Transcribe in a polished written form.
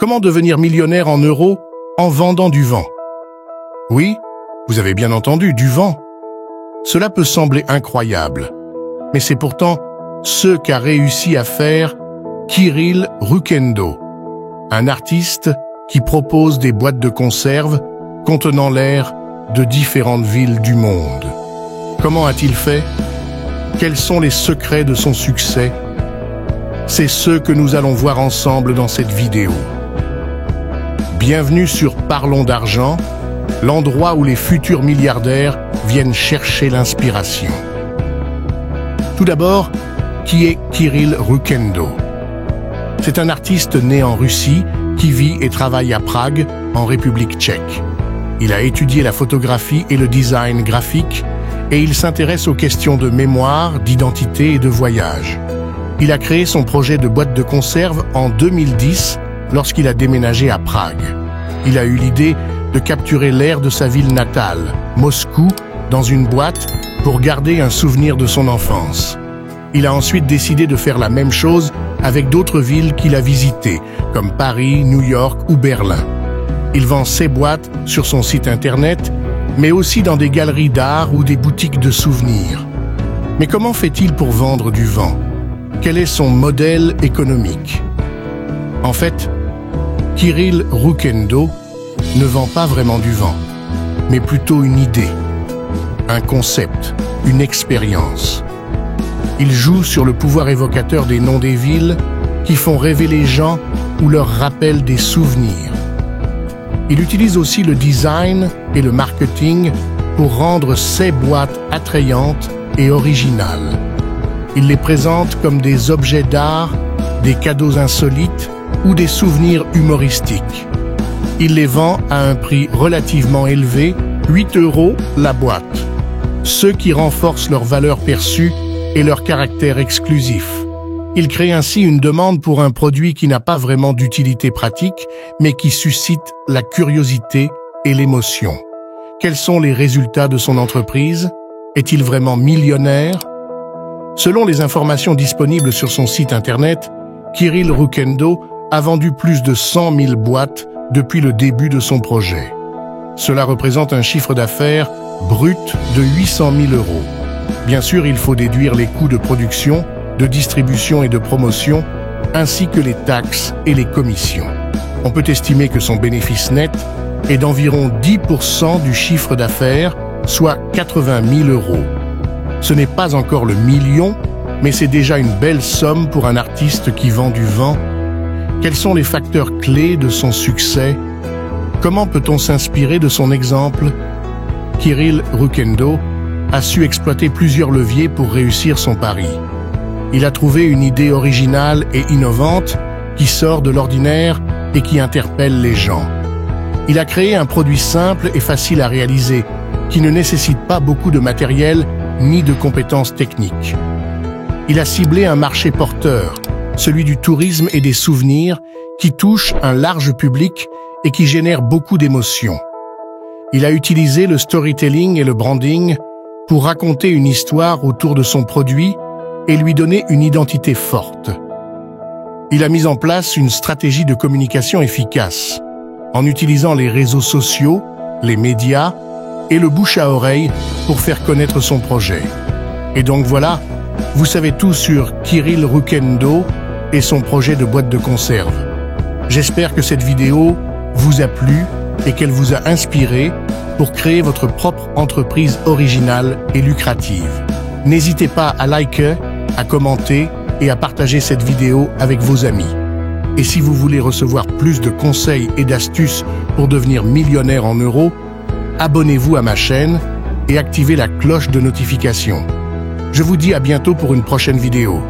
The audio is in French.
Comment devenir millionnaire en euros en vendant du vent? Oui, vous avez bien entendu, du vent. Cela peut sembler incroyable, mais c'est pourtant ce qu'a réussi à faire Kirill Rukendo, un artiste qui propose des boîtes de conserve contenant l'air de différentes villes du monde. Comment a-t-il fait? Quels sont les secrets de son succès? C'est ce que nous allons voir ensemble dans cette vidéo. Bienvenue sur Parlons d'argent, l'endroit où les futurs milliardaires viennent chercher l'inspiration. Tout d'abord, qui est Kirill Rukendo? C'est un artiste né en Russie qui vit et travaille à Prague, en République tchèque. Il a étudié la photographie et le design graphique et il s'intéresse aux questions de mémoire, d'identité et de voyage. Il a créé son projet de boîte de conserve en 2010 lorsqu'il a déménagé à Prague. Il a eu l'idée de capturer l'air de sa ville natale, Moscou, dans une boîte pour garder un souvenir de son enfance. Il a ensuite décidé de faire la même chose avec d'autres villes qu'il a visitées, comme Paris, New York ou Berlin. Il vend ses boîtes sur son site internet, mais aussi dans des galeries d'art ou des boutiques de souvenirs. Mais comment fait-il pour vendre du vent? Quel est son modèle économique? En fait, Kirill Rukendo ne vend pas vraiment du vent, mais plutôt une idée, un concept, une expérience. Il joue sur le pouvoir évocateur des noms des villes qui font rêver les gens ou leur rappellent des souvenirs. Il utilise aussi le design et le marketing pour rendre ses boîtes attrayantes et originales. Il les présente comme des objets d'art, des cadeaux insolites ou des souvenirs humoristiques. Il les vend à un prix relativement élevé, 8 € la boîte, ce qui renforce leur valeur perçue et leur caractère exclusif. Il crée ainsi une demande pour un produit qui n'a pas vraiment d'utilité pratique, mais qui suscite la curiosité et l'émotion. Quels sont les résultats de son entreprise? Est-il vraiment millionnaire? Selon les informations disponibles sur son site internet, Kirill Rukendo a vendu plus de 100 000 boîtes depuis le début de son projet. Cela représente un chiffre d'affaires brut de 800 000 €. Bien sûr, il faut déduire les coûts de production, de distribution et de promotion, ainsi que les taxes et les commissions. On peut estimer que son bénéfice net est d'environ 10% du chiffre d'affaires, soit 80 000 €. Ce n'est pas encore le million, mais c'est déjà une belle somme pour un artiste qui vend du vent. Quels sont les facteurs clés de son succès? Comment peut-on s'inspirer de son exemple? Kirill Rukendo a su exploiter plusieurs leviers pour réussir son pari. Il a trouvé une idée originale et innovante qui sort de l'ordinaire et qui interpelle les gens. Il a créé un produit simple et facile à réaliser, qui ne nécessite pas beaucoup de matériel ni de compétences techniques. Il a ciblé un marché porteur, celui du tourisme et des souvenirs, qui touche un large public et qui génère beaucoup d'émotions. Il a utilisé le storytelling et le branding pour raconter une histoire autour de son produit et lui donner une identité forte. Il a mis en place une stratégie de communication efficace, en utilisant les réseaux sociaux, les médias et le bouche à oreille pour faire connaître son projet. Et donc voilà, vous savez tout sur Kirill Rukendo et son projet de boîte de conserve. J'espère que cette vidéo vous a plu et qu'elle vous a inspiré pour créer votre propre entreprise originale et lucrative. N'hésitez pas à liker, à commenter et à partager cette vidéo avec vos amis. Et si vous voulez recevoir plus de conseils et d'astuces pour devenir millionnaire en euros, abonnez-vous à ma chaîne et activez la cloche de notification. Je vous dis à bientôt pour une prochaine vidéo.